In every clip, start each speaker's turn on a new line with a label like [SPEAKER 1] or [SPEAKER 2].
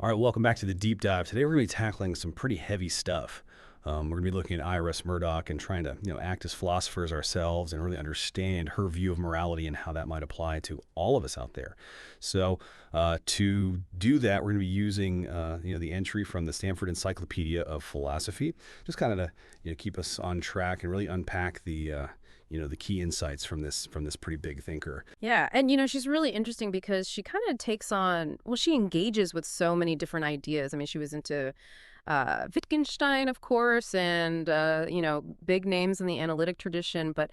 [SPEAKER 1] All right, welcome back to the deep dive. Today we're going to be tackling some pretty heavy stuff. We're going to be looking at Iris Murdoch and trying to, act as philosophers ourselves and really understand her view of morality and how that might apply to all of us out there. So, to do that, we're going to be using, the entry from the Stanford Encyclopedia of Philosophy, just kind of to, keep us on track and really unpack the key insights from this pretty big thinker.
[SPEAKER 2] Yeah, and she's really interesting because she kind of takes on, well, she engages with so many different ideas. I mean, she was into Wittgenstein, of course, and big names in the analytic tradition, but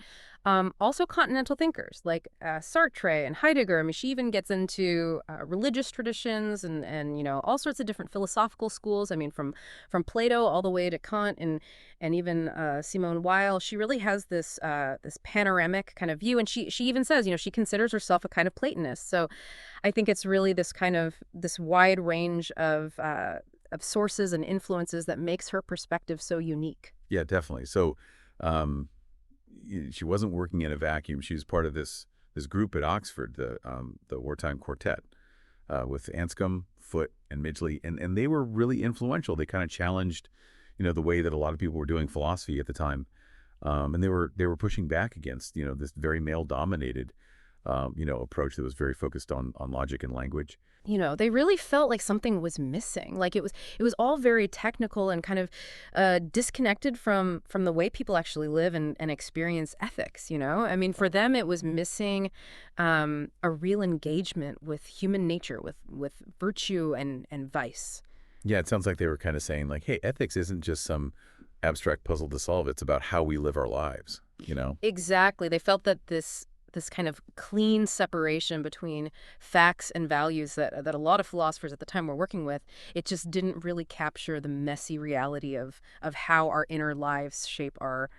[SPEAKER 2] also continental thinkers like Sartre and Heidegger. I mean, she even gets into religious traditions and all sorts of different philosophical schools. I mean, from Plato all the way to Kant and even Simone Weil. She really has this panoramic kind of view, and she even says she considers herself a kind of Platonist. So I think it's really this wide range of sources and influences that makes her perspective so unique.
[SPEAKER 3] Yeah, definitely. So she wasn't working in a vacuum. She was part of this group at Oxford, the wartime quartet, with Anscombe, Foote, and Midgley, and they were really influential. They kind of challenged, the way that a lot of people were doing philosophy at the time, and they were pushing back against, this very male-dominated, approach that was very focused on logic and language.
[SPEAKER 2] They really felt like something was missing. Like it was all very technical and kind of disconnected from the way people actually live and experience ethics. I mean, for them, it was missing a real engagement with human nature, with virtue and vice.
[SPEAKER 3] Yeah, it sounds like they were kind of saying like, hey, ethics isn't just some abstract puzzle to solve. It's about how we live our lives.
[SPEAKER 2] Exactly. They felt that this kind of clean separation between facts and values that a lot of philosophers at the time were working with, it just didn't really capture the messy reality of how our inner lives shape our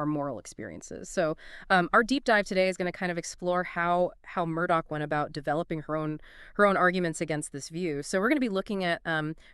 [SPEAKER 2] moral experiences. So our deep dive today is going to kind of explore how Murdoch went about developing her own arguments against this view. So we're going to be looking at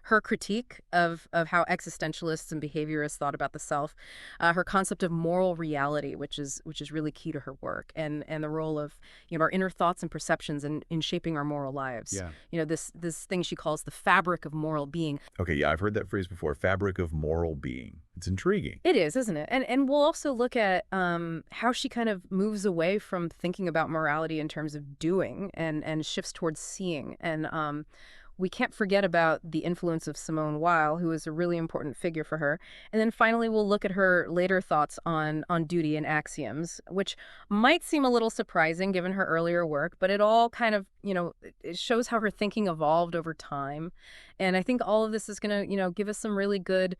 [SPEAKER 2] her critique of how existentialists and behaviorists thought about the self, her concept of moral reality, which is really key to her work, and the role of our inner thoughts and perceptions in shaping our moral lives.
[SPEAKER 3] Yeah.
[SPEAKER 2] This thing she calls the fabric of moral being.
[SPEAKER 3] Okay, yeah, I've heard that phrase before, fabric of moral being. It's intriguing.
[SPEAKER 2] It is, isn't it? And we'll also look at how she kind of moves away from thinking about morality in terms of doing and shifts towards seeing. And we can't forget about the influence of Simone Weil, who is a really important figure for her. And then finally, we'll look at her later thoughts on duty and axioms, which might seem a little surprising given her earlier work, but it all kind of, it shows how her thinking evolved over time. And I think all of this is going to, give us some really good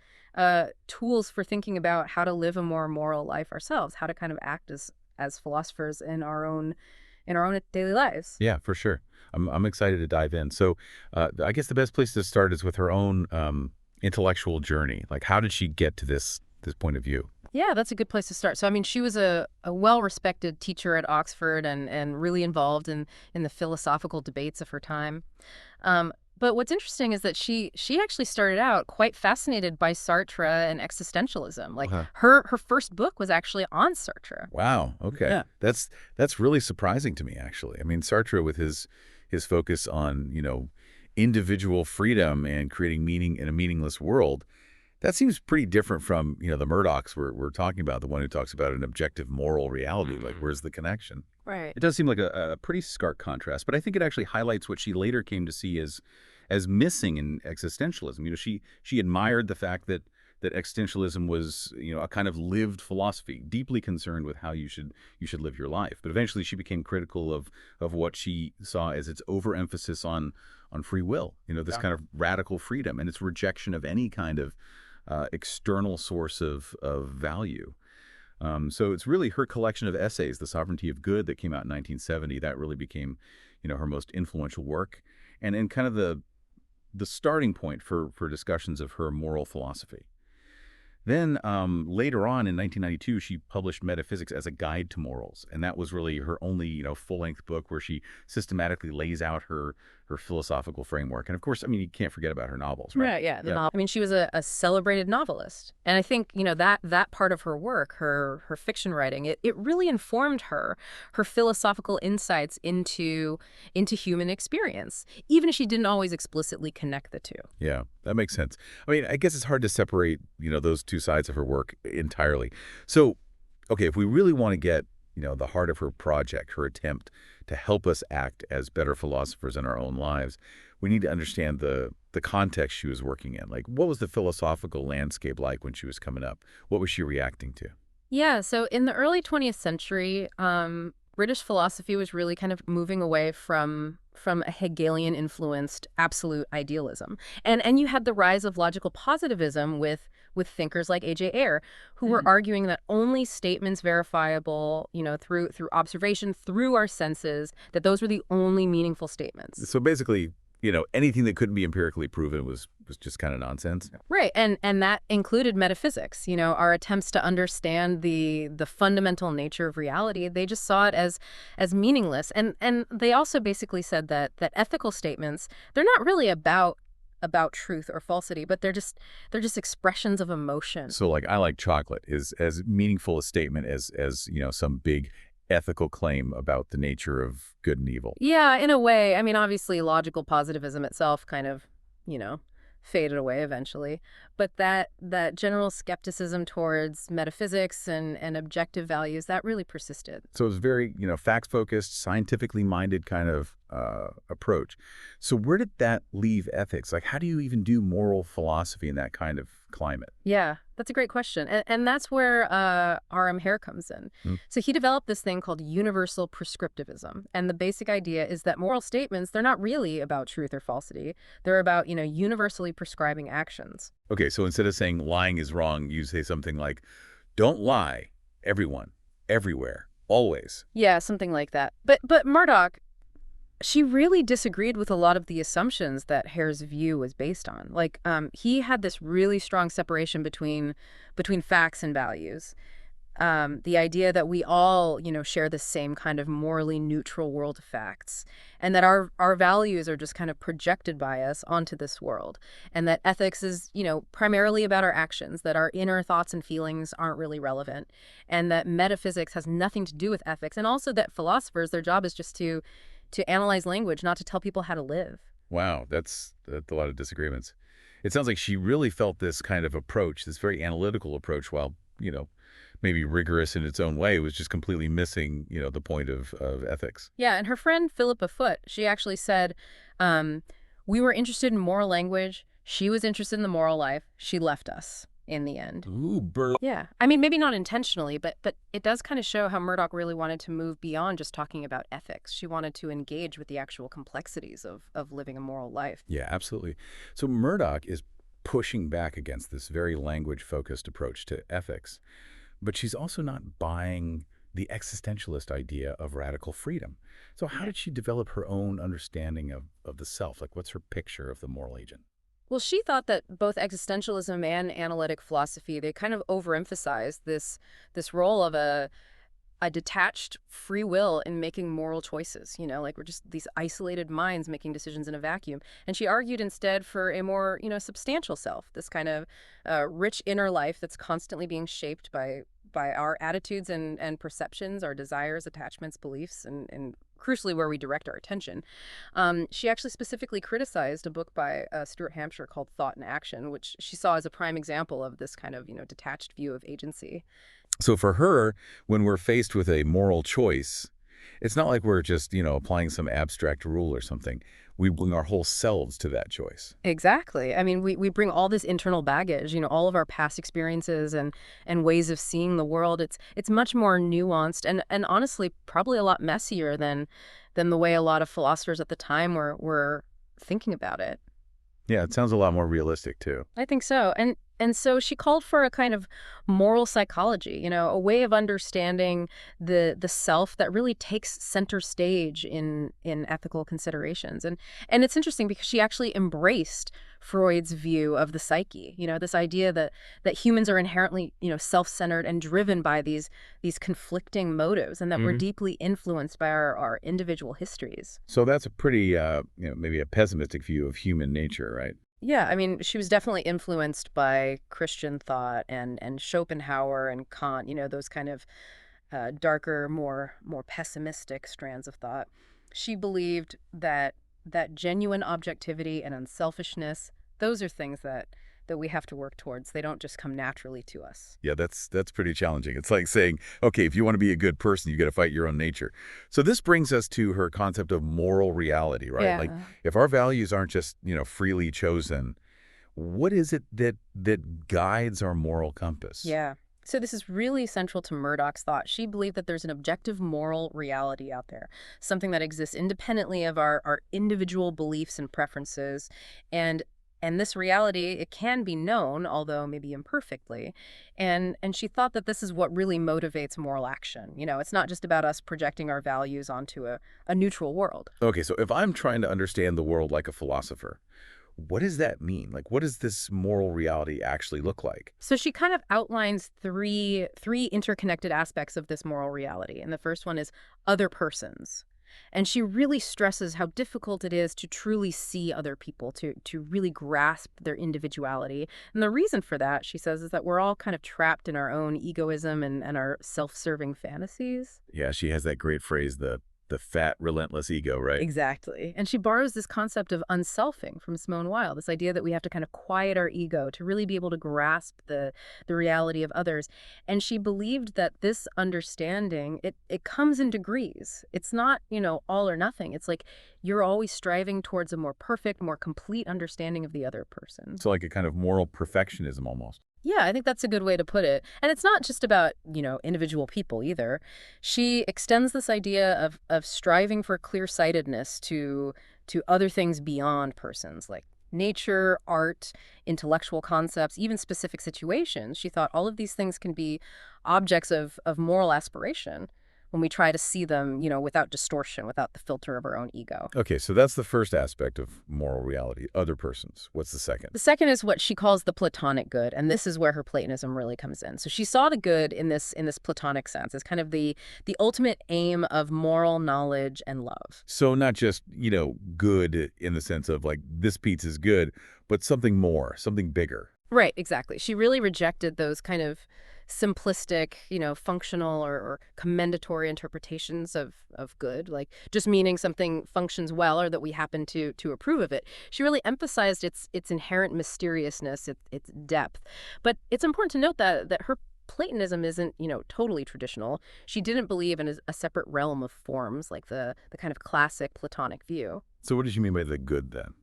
[SPEAKER 2] tools for thinking about how to live a more moral life ourselves, how to kind of act as philosophers in our own daily lives.
[SPEAKER 3] Yeah, for sure. I'm excited to dive in. So I guess the best place to start is with her own intellectual journey. Like, how did she get to this point of view?
[SPEAKER 2] Yeah, that's a good place to start. So, I mean, she was a well-respected teacher at Oxford and really involved in the philosophical debates of her time. But what's interesting is that she actually started out quite fascinated by Sartre and existentialism. Like her first book was actually on Sartre.
[SPEAKER 3] Wow. Okay.
[SPEAKER 1] Yeah.
[SPEAKER 3] That's really surprising to me, actually. I mean, Sartre with his focus on, individual freedom and creating meaning in a meaningless world, that seems pretty different from, the Murdochs we're talking about, the one who talks about an objective moral reality. Like, where's the connection?
[SPEAKER 2] Right.
[SPEAKER 1] It does seem like a pretty stark contrast, but I think it actually highlights what she later came to see as missing in existentialism. She admired the fact that existentialism was, a kind of lived philosophy, deeply concerned with how you should live your life. But eventually she became critical of what she saw as its overemphasis on free will, this kind of radical freedom and its rejection of any kind of external source of value. So it's really her collection of essays, The Sovereignty of Good, that came out in 1970, that really became, her most influential work, and kind of the starting point for discussions of her moral philosophy. Then later on in 1992, she published Metaphysics as a Guide to Morals, and that was really her only, full-length book where she systematically lays out her
[SPEAKER 3] her philosophical framework. And of course, I mean, you can't forget about her novels, right?
[SPEAKER 2] Right, yeah, the
[SPEAKER 3] Yeah.
[SPEAKER 2] novel. I mean, she was a celebrated novelist. And I think, that part of her work, her fiction writing, it really informed her philosophical insights into human experience, even if she didn't always explicitly connect the two.
[SPEAKER 3] Yeah, that makes sense. I mean, I guess it's hard to separate, those two sides of her work entirely. So, okay, if we really want to get, the heart of her project, her attempt to help us act as better philosophers in our own lives, we need to understand the context she was working in. Like, what was the philosophical landscape like when she was coming up? What was she reacting to?
[SPEAKER 2] Yeah, so in the early 20th century, British philosophy was really kind of moving away from a Hegelian-influenced absolute idealism. And you had the rise of logical positivism with thinkers like A.J. Ayer, who were arguing that only statements verifiable, through observation, through our senses, that those were the only meaningful statements.
[SPEAKER 3] So basically, anything that couldn't be empirically proven was just kind of nonsense.
[SPEAKER 2] Right, and that included metaphysics. Our attempts to understand the fundamental nature of reality. They just saw it as meaningless, and they also basically said that ethical statements, they're not really about truth or falsity, but they're just expressions of emotion.
[SPEAKER 3] So like I like chocolate is as meaningful a statement as some big ethical claim about the nature of good and evil.
[SPEAKER 2] Yeah, in a way. I mean, obviously, logical positivism itself kind of, you know, faded away eventually. But that general skepticism towards metaphysics and objective values, that really persisted.
[SPEAKER 3] So it was very, facts-focused, scientifically minded kind of approach. So where did that leave ethics? Like, how do you even do moral philosophy in that kind of climate?
[SPEAKER 2] Yeah, that's a great question. And that's where R.M. Hare comes in.
[SPEAKER 3] Mm.
[SPEAKER 2] So he developed this thing called universal prescriptivism. And the basic idea is that moral statements, they're not really about truth or falsity. They're about, universally prescribing actions.
[SPEAKER 3] Okay, so instead of saying lying is wrong, you say something like, don't lie, everyone, everywhere, always.
[SPEAKER 2] Yeah, something like that. But Murdoch, she really disagreed with a lot of the assumptions that Hare's view was based on. Like, he had this really strong separation between facts and values. The idea that we all, share the same kind of morally neutral world of facts, and that our values are just kind of projected by us onto this world, and that ethics is, primarily about our actions, that our inner thoughts and feelings aren't really relevant, and that metaphysics has nothing to do with ethics, and also that philosophers, their job is just to analyze language, not to tell people how to live.
[SPEAKER 3] Wow, that's a lot of disagreements. It sounds like she really felt this kind of approach, this very analytical approach, while, maybe rigorous in its own way, was just completely missing, the point of ethics.
[SPEAKER 2] Yeah, and her friend Philippa Foot, she actually said, we were interested in moral language. She was interested in the moral life. She left us in the end.
[SPEAKER 3] Ooh,
[SPEAKER 2] Yeah. I mean, maybe not intentionally, but it does kind of show how Murdoch really wanted to move beyond just talking about ethics. She wanted to engage with the actual complexities of living a moral life.
[SPEAKER 3] Yeah, absolutely. So Murdoch is pushing back against this very language-focused approach to ethics, but she's also not buying the existentialist idea of radical freedom. So how did she develop her own understanding of the self? Like, what's her picture of the moral agent?
[SPEAKER 2] Well, she thought that both existentialism and analytic philosophy, they kind of overemphasized this role of a detached free will in making moral choices, like we're just these isolated minds making decisions in a vacuum. And she argued instead for a more, substantial self, this kind of rich inner life that's constantly being shaped by our attitudes and perceptions, our desires, attachments, beliefs, and crucially where we direct our attention. She actually specifically criticized a book by Stuart Hampshire called Thought and Action, which she saw as a prime example of this kind of, detached view of agency.
[SPEAKER 3] So for her, when we're faced with a moral choice, it's not like we're just, applying some abstract rule or something. We bring our whole selves to that choice.
[SPEAKER 2] Exactly. I mean, we bring all this internal baggage, all of our past experiences and ways of seeing the world. It's much more nuanced and honestly probably a lot messier than the way a lot of philosophers at the time were thinking about it.
[SPEAKER 3] Yeah, it sounds a lot more realistic, too.
[SPEAKER 2] I think so. And so she called for a kind of moral psychology, a way of understanding the self that really takes center stage in ethical considerations. And it's interesting because she actually embraced Freud's view of the psyche. This idea that humans are inherently, self-centered and driven by these conflicting motives, and that we're
[SPEAKER 3] Hmm.
[SPEAKER 2] deeply influenced by our individual histories.
[SPEAKER 3] So that's a pretty, maybe a pessimistic view of human nature, right?
[SPEAKER 2] Yeah, I mean, she was definitely influenced by Christian thought and Schopenhauer and Kant, those kind of darker, more pessimistic strands of thought. She believed that genuine objectivity and unselfishness, those are things that we have to work towards. They don't just come naturally to us.
[SPEAKER 3] Yeah, that's pretty challenging. It's like saying, okay, if you want to be a good person, you got to fight your own nature. So this brings us to her concept of moral reality, right? Like,
[SPEAKER 2] Yeah.
[SPEAKER 3] if our values aren't just, freely chosen, what is it that guides our moral compass?
[SPEAKER 2] Yeah. So this is really central to Murdoch's thought. She believed that there's an objective moral reality out there, something that exists independently of our individual beliefs and preferences. And and this reality, it can be known, although maybe imperfectly. And she thought that this is what really motivates moral action. It's not just about us projecting our values onto a neutral world.
[SPEAKER 3] Okay, so if I'm trying to understand the world like a philosopher, what does that mean? Like, what does this moral reality actually look like?
[SPEAKER 2] So she kind of outlines three interconnected aspects of this moral reality. And the first one is other persons. And she really stresses how difficult it is to truly see other people, to really grasp their individuality. And the reason for that, she says, is that we're all kind of trapped in our own egoism and our self-serving fantasies.
[SPEAKER 3] Yeah, she has that great phrase, the fat, relentless ego, right?
[SPEAKER 2] Exactly. And she borrows this concept of unselfing from Simone Weil, this idea that we have to kind of quiet our ego to really be able to grasp the reality of others. And she believed that this understanding, it comes in degrees. It's not, all or nothing. It's like you're always striving towards a more perfect, more complete understanding of the other person.
[SPEAKER 3] So like a kind of moral perfectionism almost.
[SPEAKER 2] Yeah, I think that's a good way to put it. And it's not just about, individual people either. She extends this idea of striving for clear-sightedness to other things beyond persons, like nature, art, intellectual concepts, even specific situations. She thought all of these things can be objects of moral aspiration when we try to see them, without distortion, without the filter of our own ego.
[SPEAKER 3] Okay, so that's the first aspect of moral reality, other persons. What's the second?
[SPEAKER 2] The second is what she calls the Platonic good, and this is where her Platonism really comes in. So she saw the good in this Platonic sense as kind of the ultimate aim of moral knowledge and love.
[SPEAKER 3] So not just, good in the sense of like this pizza's good, but something more, something bigger.
[SPEAKER 2] Right, exactly. She really rejected those kind of simplistic, functional or commendatory interpretations of good, like just meaning something functions well or that we happen to approve of it. She really emphasized its inherent mysteriousness, its depth. But it's important to note that her Platonism isn't, totally traditional. She didn't believe in a separate realm of forms like the kind of classic Platonic view.
[SPEAKER 3] So what did you mean by the good then?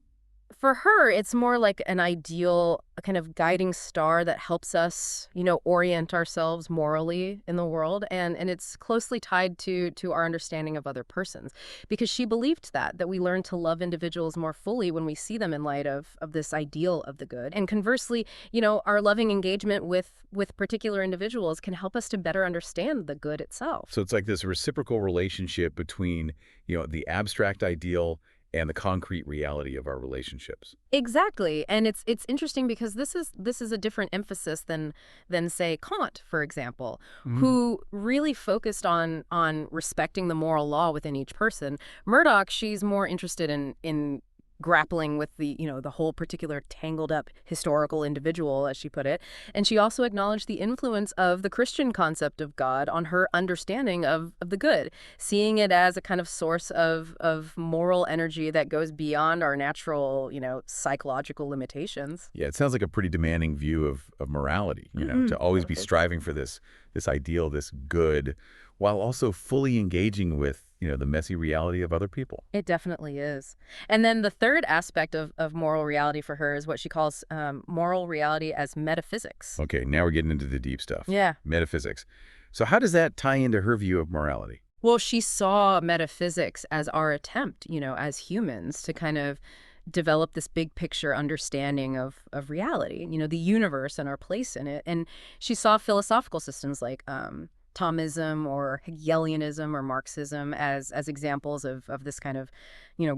[SPEAKER 2] For her, it's more like an ideal, a kind of guiding star that helps us, orient ourselves morally in the world. And it's closely tied to our understanding of other persons. Because she believed that we learn to love individuals more fully when we see them in light of this ideal of the good. And conversely, our loving engagement with particular individuals can help us to better understand the good itself.
[SPEAKER 3] So it's like this reciprocal relationship between, the abstract ideal and the concrete reality of our relationships.
[SPEAKER 2] Exactly. And it's interesting because this is a different emphasis than say Kant, for example, who really focused on respecting the moral law within each person. Murdoch, she's more interested in grappling with the whole particular tangled up historical individual, as she put it. And she also acknowledged the influence of the Christian concept of God on her understanding of the good, seeing it as a kind of source of moral energy that goes beyond our natural, psychological limitations.
[SPEAKER 3] Yeah, it sounds like a pretty demanding view of morality, to always be striving for this ideal, this good, while also fully engaging with, the messy reality of other people.
[SPEAKER 2] It definitely is. And then the third aspect of moral reality for her is what she calls moral reality as metaphysics.
[SPEAKER 3] Okay, now we're getting into the deep stuff.
[SPEAKER 2] Yeah.
[SPEAKER 3] Metaphysics. So how does that tie into her view of morality?
[SPEAKER 2] Well, she saw metaphysics as our attempt, as humans, to kind of develop this big picture understanding of reality, the universe and our place in it. And she saw philosophical systems like Thomism or Hegelianism or Marxism as examples of this kind of,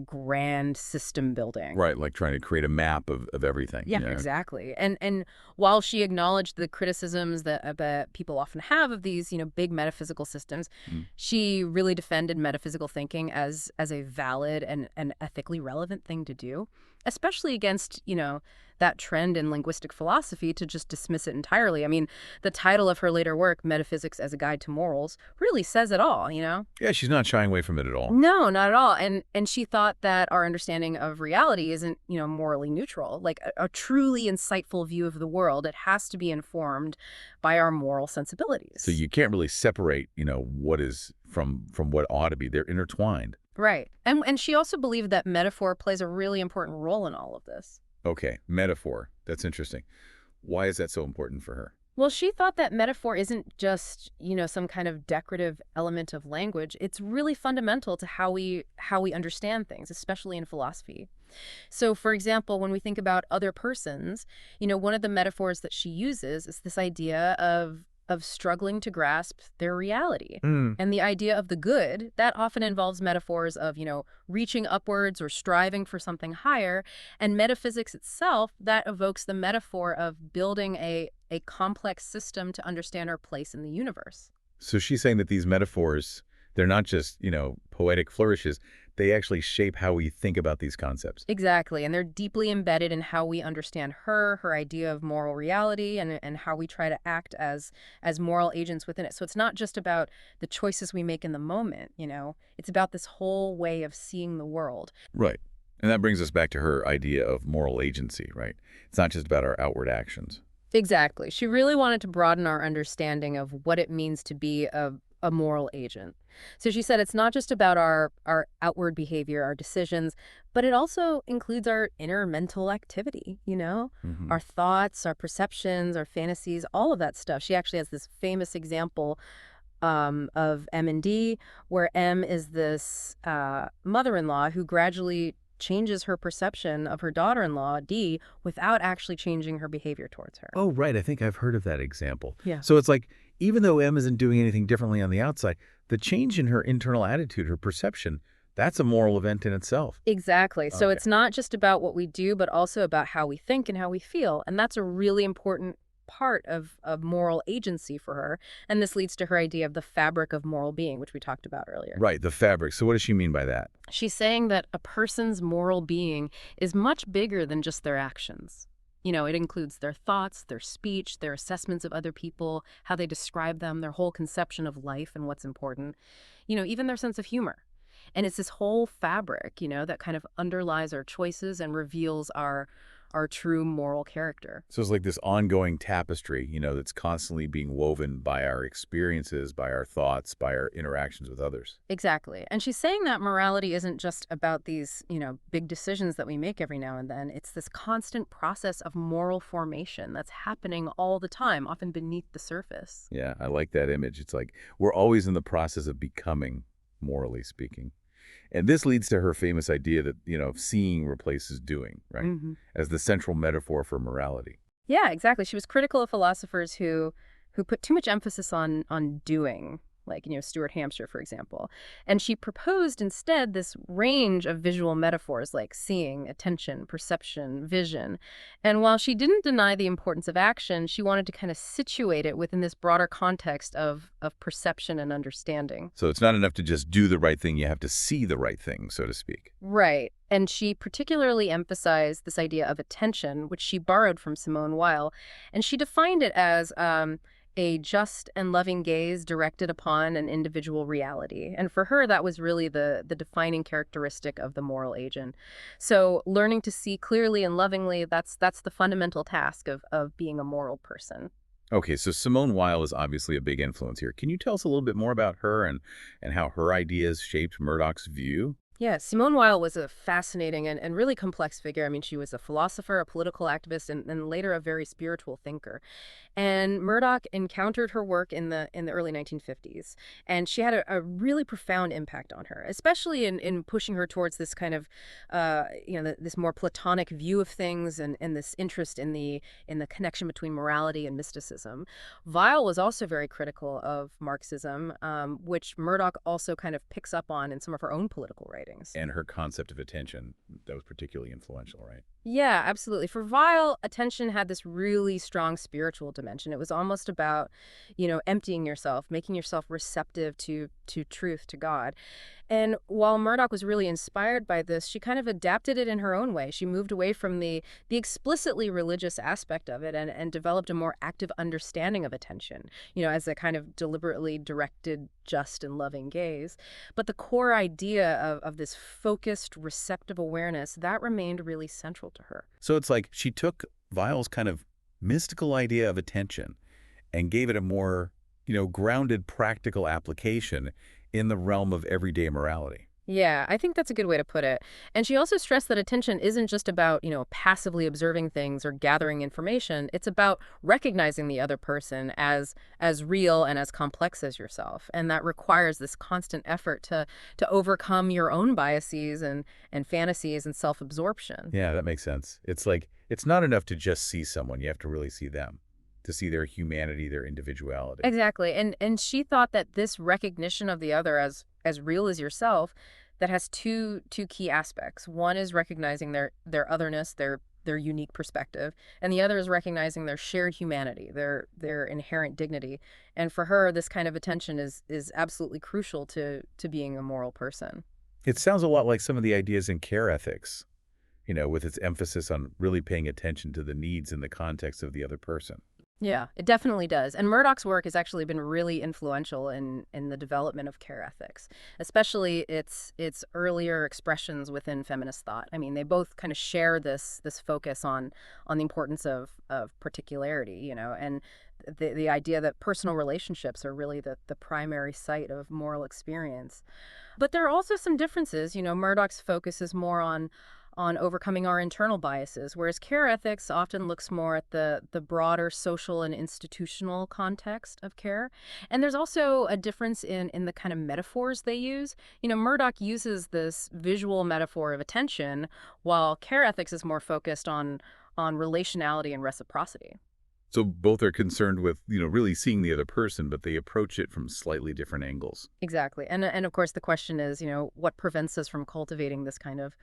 [SPEAKER 2] grand system building.
[SPEAKER 3] Right, like trying to create a map of everything.
[SPEAKER 2] Yeah, exactly. And while she acknowledged the criticisms that people often have of these, big metaphysical systems,
[SPEAKER 3] Mm.
[SPEAKER 2] she really defended metaphysical thinking as a valid and ethically relevant thing to do, especially against, that trend in linguistic philosophy to just dismiss it entirely. I mean, the title of her later work, Metaphysics as a Guide to Morals, really says it all.
[SPEAKER 3] Yeah, she's not shying away from it at all.
[SPEAKER 2] No, not at all. And she thought that our understanding of reality isn't, morally neutral. Like a truly insightful view of the world, it has to be informed by our moral sensibilities.
[SPEAKER 3] So you can't really separate, what is from what ought to be. They're intertwined.
[SPEAKER 2] Right. And she also believed that metaphor plays a really important role in all of this.
[SPEAKER 3] Okay, metaphor. That's interesting. Why is that so important for her?
[SPEAKER 2] Well, she thought that metaphor isn't just, some kind of decorative element of language. It's really fundamental to how we understand things, especially in philosophy. So, for example, when we think about other persons, one of the metaphors that she uses is this idea of struggling to grasp their reality.
[SPEAKER 3] Mm.
[SPEAKER 2] And the idea of the good, that often involves metaphors of, reaching upwards or striving for something higher. And metaphysics itself, that evokes the metaphor of building a complex system to understand our place in the universe.
[SPEAKER 3] So she's saying that these metaphors, they're not just, poetic flourishes. They actually shape how we think about these concepts.
[SPEAKER 2] Exactly. And they're deeply embedded in how we understand her idea of moral reality, and how we try to act as moral agents within it. So it's not just about the choices we make in the moment, It's about this whole way of seeing the world.
[SPEAKER 3] Right. And that brings us back to her idea of moral agency, right? It's not just about our outward actions.
[SPEAKER 2] Exactly. She really wanted to broaden our understanding of what it means to be a moral agent. So she said it's not just about our outward behavior, our decisions, but it also includes our inner mental activity,
[SPEAKER 3] Mm-hmm.
[SPEAKER 2] our thoughts, our perceptions, our fantasies, all of that stuff. She actually has this famous example of M and D, where M is this mother-in-law who gradually changes her perception of her daughter-in-law, D, without actually changing her behavior towards her.
[SPEAKER 3] Oh, right. I think I've heard of that example.
[SPEAKER 2] Yeah.
[SPEAKER 3] So it's like, even though M isn't doing anything differently on the outside, the change in her internal attitude, her perception, that's a moral event in itself.
[SPEAKER 2] Exactly. So
[SPEAKER 3] Okay.
[SPEAKER 2] it's not just about what we do, but also about how we think and how we feel. And that's a really important part of moral agency for her. And this leads to her idea of the fabric of moral being, which we talked about earlier.
[SPEAKER 3] Right, the fabric. So what does she mean by that?
[SPEAKER 2] She's saying that a person's moral being is much bigger than just their actions. It includes their thoughts, their speech, their assessments of other people, how they describe them, their whole conception of life and what's important, even their sense of humor. And it's this whole fabric, that kind of underlies our choices and reveals our true moral character.
[SPEAKER 3] So it's like this ongoing tapestry, that's constantly being woven by our experiences, by our thoughts, by our interactions with others.
[SPEAKER 2] Exactly. And she's saying that morality isn't just about these, big decisions that we make every now and then. It's this constant process of moral formation that's happening all the time, often beneath the surface.
[SPEAKER 3] Yeah, I like that image. It's like we're always in the process of becoming, morally speaking. And this leads to her famous idea that, seeing replaces doing, right?
[SPEAKER 2] Mm-hmm.
[SPEAKER 3] As the central metaphor for morality.
[SPEAKER 2] Yeah, exactly. She was critical of philosophers who put too much emphasis on doing, like, Stuart Hampshire, for example. And she proposed instead this range of visual metaphors like seeing, attention, perception, vision. And while she didn't deny the importance of action, she wanted to kind of situate it within this broader context of perception and understanding.
[SPEAKER 3] So it's not enough to just do the right thing. You have to see the right thing, so to speak.
[SPEAKER 2] Right. And she particularly emphasized this idea of attention, which she borrowed from Simone Weil. And she defined it as a just and loving gaze directed upon an individual reality. And for her, that was really the defining characteristic of the moral agent. So learning to see clearly and lovingly, that's the fundamental task of being a moral person.
[SPEAKER 3] Okay, so Simone Weil is obviously a big influence here. Can you tell us a little bit more about her and how her ideas shaped Murdoch's view?
[SPEAKER 2] Yeah, Simone Weil was a fascinating and really complex figure. I mean, she was a philosopher, a political activist, and later a very spiritual thinker. And Murdoch encountered her work in the early 1950s, and she had a really profound impact on her, especially in pushing her towards this kind of, this more Platonic view of things and this interest in the connection between morality and mysticism. Weil was also very critical of Marxism, which Murdoch also kind of picks up on in some of her own political writings.
[SPEAKER 3] And her concept of attention, that was particularly influential, right?
[SPEAKER 2] Yeah, absolutely. For Weil, attention had this really strong spiritual dimension. It was almost about, emptying yourself, making yourself receptive to truth, to God. And while Murdoch was really inspired by this, she kind of adapted it in her own way. She moved away from the explicitly religious aspect of it and developed a more active understanding of attention, as a kind of deliberately directed, just and loving gaze. But the core idea of this focused, receptive awareness, that remained really central to her.
[SPEAKER 3] So it's like she took Weil's kind of mystical idea of attention and gave it a more, grounded practical application in the realm of everyday morality.
[SPEAKER 2] Yeah, I think that's a good way to put it. And she also stressed that attention isn't just about, passively observing things or gathering information. It's about recognizing the other person as real and as complex as yourself. And that requires this constant effort to overcome your own biases and fantasies and self-absorption.
[SPEAKER 3] Yeah, that makes sense. It's like, it's not enough to just see someone. You have to really see them, to see their humanity, their individuality.
[SPEAKER 2] Exactly. And she thought that this recognition of the other as real as yourself, that has two key aspects. One is recognizing their otherness, their unique perspective, and the other is recognizing their shared humanity, their inherent dignity. And for her, this kind of attention is absolutely crucial to being a moral person.
[SPEAKER 3] It sounds a lot like some of the ideas in care ethics, with its emphasis on really paying attention to the needs and the context of the other person.
[SPEAKER 2] Yeah, it definitely does. And Murdoch's work has actually been really influential in the development of care ethics, especially its earlier expressions within feminist thought. I mean, they both kind of share this focus on the importance of particularity, and the idea that personal relationships are really the primary site of moral experience. But there are also some differences. Murdoch's focus is more on overcoming our internal biases, whereas care ethics often looks more at the broader social and institutional context of care. And there's also a difference in the kind of metaphors they use. Murdoch uses this visual metaphor of attention, while care ethics is more focused on relationality and reciprocity.
[SPEAKER 3] So both are concerned with, really seeing the other person, but they approach it from slightly different angles.
[SPEAKER 2] Exactly. And of course the question is, what prevents us from cultivating this kind of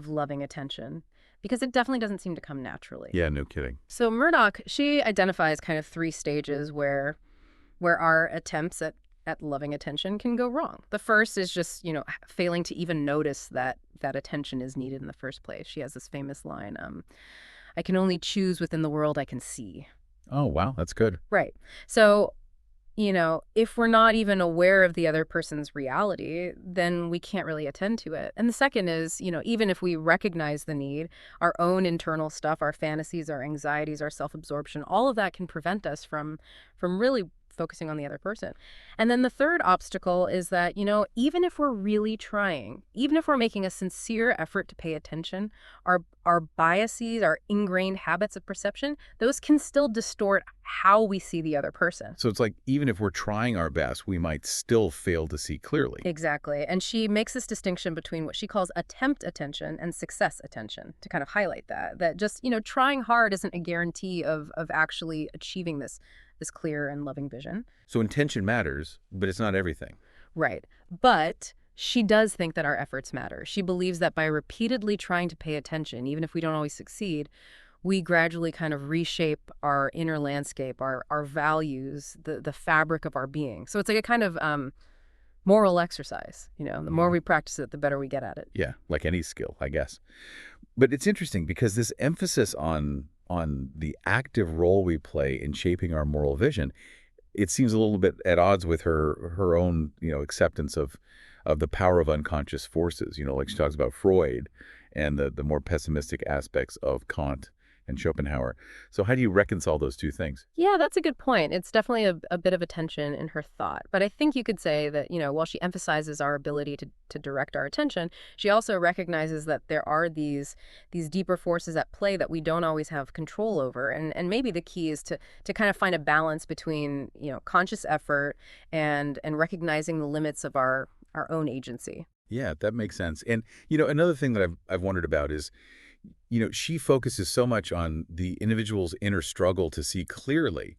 [SPEAKER 2] loving attention? Because it definitely doesn't seem to come naturally.
[SPEAKER 3] Yeah, no kidding.
[SPEAKER 2] So Murdoch, she identifies kind of three stages where our attempts at loving attention can go wrong. The first is just, failing to even notice that attention is needed in the first place. She has this famous line, I can only choose within the world I can see.
[SPEAKER 3] Oh, wow, that's good.
[SPEAKER 2] Right. So, if we're not even aware of the other person's reality, then we can't really attend to it. And the second is, even if we recognize the need, our own internal stuff, our fantasies, our anxieties, our self-absorption, all of that can prevent us from really focusing on the other person. And then the third obstacle is that, even if we're really trying, even if we're making a sincere effort to pay attention, our biases, our ingrained habits of perception, those can still distort how we see the other person.
[SPEAKER 3] So it's like, even if we're trying our best, we might still fail to see clearly.
[SPEAKER 2] Exactly. And she makes this distinction between what she calls attempt attention and success attention to kind of highlight that just, trying hard isn't a guarantee of actually achieving this clear and loving vision.
[SPEAKER 3] So intention matters, but it's not everything.
[SPEAKER 2] Right. But she does think that our efforts matter. She believes that by repeatedly trying to pay attention, even if we don't always succeed, we gradually kind of reshape our inner landscape, our values, the fabric of our being. So it's like a kind of moral exercise. The more we practice it, the better we get at it.
[SPEAKER 3] Yeah, like any skill, I guess. But it's interesting because this emphasis on the active role we play in shaping our moral vision, it seems a little bit at odds with her own, acceptance of the power of unconscious forces. Like she talks about Freud and the more pessimistic aspects of Kant and Schopenhauer. So how do you reconcile those two things?
[SPEAKER 2] Yeah, that's a good point. It's definitely a bit of a tension in her thought. But I think you could say that, while she emphasizes our ability to direct our attention, she also recognizes that there are these deeper forces at play that we don't always have control over. And maybe the key is to kind of find a balance between, conscious effort and recognizing the limits of our own agency.
[SPEAKER 3] Yeah, that makes sense. And, another thing that I've wondered about is, she focuses so much on the individual's inner struggle to see clearly,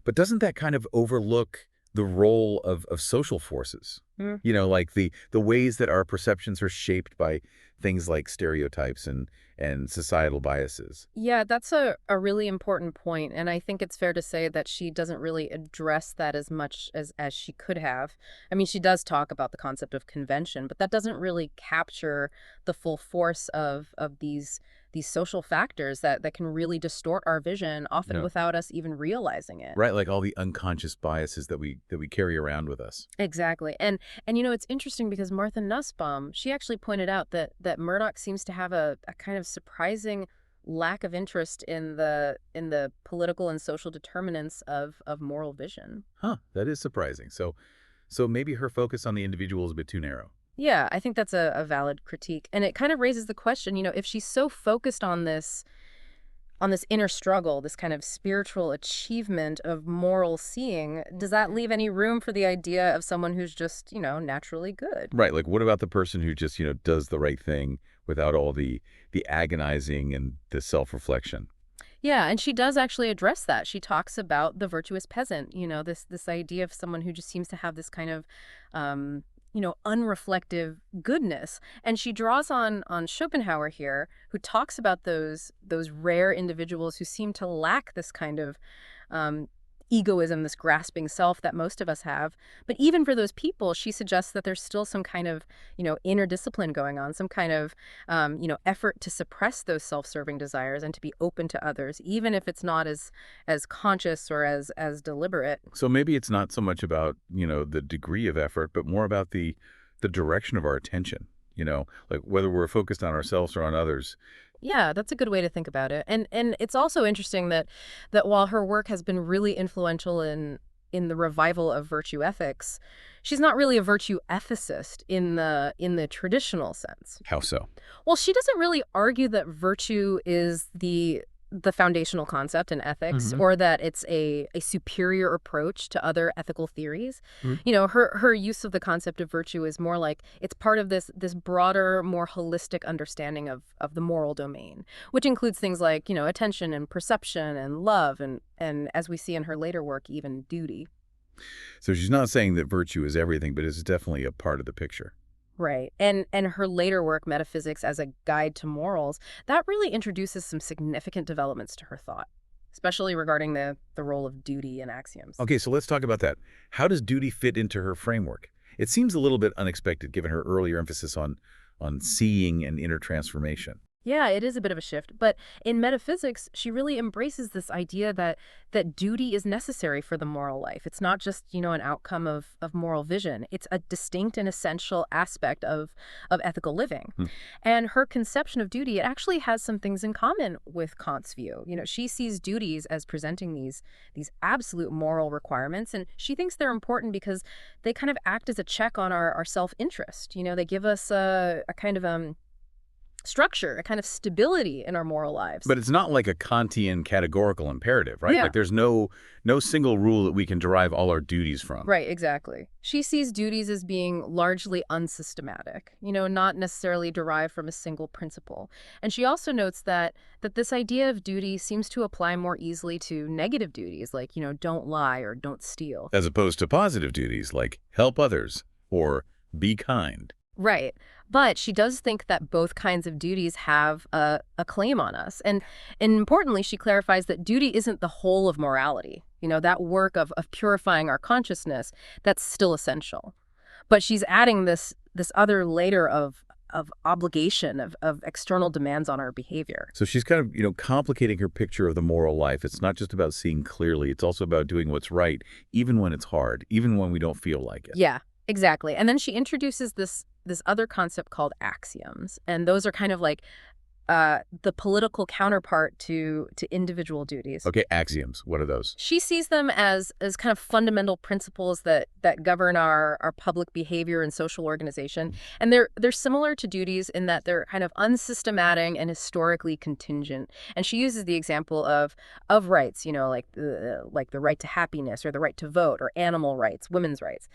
[SPEAKER 3] but doesn't that kind of overlook the role of social forces? Like the ways that our perceptions are shaped by things like stereotypes and societal biases.
[SPEAKER 2] Yeah, that's a really important point, and I think it's fair to say that she doesn't really address that as much as she could have. I mean, she does talk about the concept of convention, but that doesn't really capture the full force of these social factors that can really distort our vision, often
[SPEAKER 3] No.
[SPEAKER 2] without us even realizing it.
[SPEAKER 3] Right, like all the unconscious biases that we carry around with us.
[SPEAKER 2] Exactly. And it's interesting because Martha Nussbaum, she actually pointed out that Murdoch seems to have a kind of surprising lack of interest in the political and social determinants of moral vision.
[SPEAKER 3] Huh, that is surprising. So maybe her focus on the individual is a bit too narrow.
[SPEAKER 2] Yeah, I think that's a valid critique. And it kind of raises the question, if she's so focused on this inner struggle, this kind of spiritual achievement of moral seeing, does that leave any room for the idea of someone who's just, naturally good?
[SPEAKER 3] Right, like what about the person who just, does the right thing without all the agonizing and the self-reflection?
[SPEAKER 2] Yeah, and she does actually address that. She talks about the virtuous peasant, this idea of someone who just seems to have this kind of unreflective goodness. And she draws on Schopenhauer here, who talks about those rare individuals who seem to lack this kind of um, egoism, this grasping self that most of us have. But even for those people, she suggests that there's still some kind of, inner discipline going on, some kind of, effort to suppress those self-serving desires and to be open to others, even if it's not as conscious or as deliberate.
[SPEAKER 3] So maybe it's not so much about, the degree of effort, but more about the direction of our attention, like whether we're focused on ourselves or on others.
[SPEAKER 2] Yeah, that's a good way to think about it. And it's also interesting that while her work has been really influential in the revival of virtue ethics, she's not really a virtue ethicist in the traditional sense.
[SPEAKER 3] How so?
[SPEAKER 2] Well, she doesn't really argue that virtue is the foundational concept in ethics, or that it's a superior approach to other ethical theories. Her use of the concept of virtue is more like it's part of this broader, more holistic understanding of the moral domain, which includes things like, attention and perception and love and as we see in her later work, even duty.
[SPEAKER 3] So she's not saying that virtue is everything, but it's definitely a part of the picture.
[SPEAKER 2] Right. And her later work, Metaphysics as a Guide to Morals, that really introduces some significant developments to her thought, especially regarding the role of duty and axioms.
[SPEAKER 3] Okay, so let's talk about that. How does duty fit into her framework? It seems a little bit unexpected given her earlier emphasis on seeing and inner transformation.
[SPEAKER 2] Yeah, it is a bit of a shift. But in Metaphysics, she really embraces this idea that duty is necessary for the moral life. It's not just, an outcome of moral vision. It's a distinct and essential aspect of ethical living. And her conception of duty, it actually has some things in common with Kant's view. She sees duties as presenting these absolute moral requirements, and she thinks they're important because they kind of act as a check on our self-interest. They give us a kind of structure, a kind of stability in our moral lives.
[SPEAKER 3] But it's not like a Kantian categorical imperative, right?
[SPEAKER 2] Yeah.
[SPEAKER 3] Like there's no single rule that we can derive all our duties from.
[SPEAKER 2] Right, exactly. She sees duties as being largely unsystematic, not necessarily derived from a single principle. And she also notes that this idea of duty seems to apply more easily to negative duties, like, don't lie or don't steal.
[SPEAKER 3] As opposed to positive duties like help others or be kind.
[SPEAKER 2] Right. But she does think that both kinds of duties have a claim on us. And importantly, she clarifies that duty isn't the whole of morality. That work of purifying our consciousness, that's still essential. But she's adding this other layer of obligation, of external demands on our behavior.
[SPEAKER 3] So she's kind of, complicating her picture of the moral life. It's not just about seeing clearly. It's also about doing what's right, even when it's hard, even when we don't feel like it.
[SPEAKER 2] Yeah, exactly. And then she introduces this other concept called axioms. And those are kind of like the political counterpart to individual duties.
[SPEAKER 3] Okay, axioms. What are those?
[SPEAKER 2] She sees them as kind of fundamental principles that govern our public behavior and social organization. And they're similar to duties in that they're kind of unsystematic and historically contingent. And she uses the example of rights, like the right to happiness or the right to vote or animal rights, women's rights.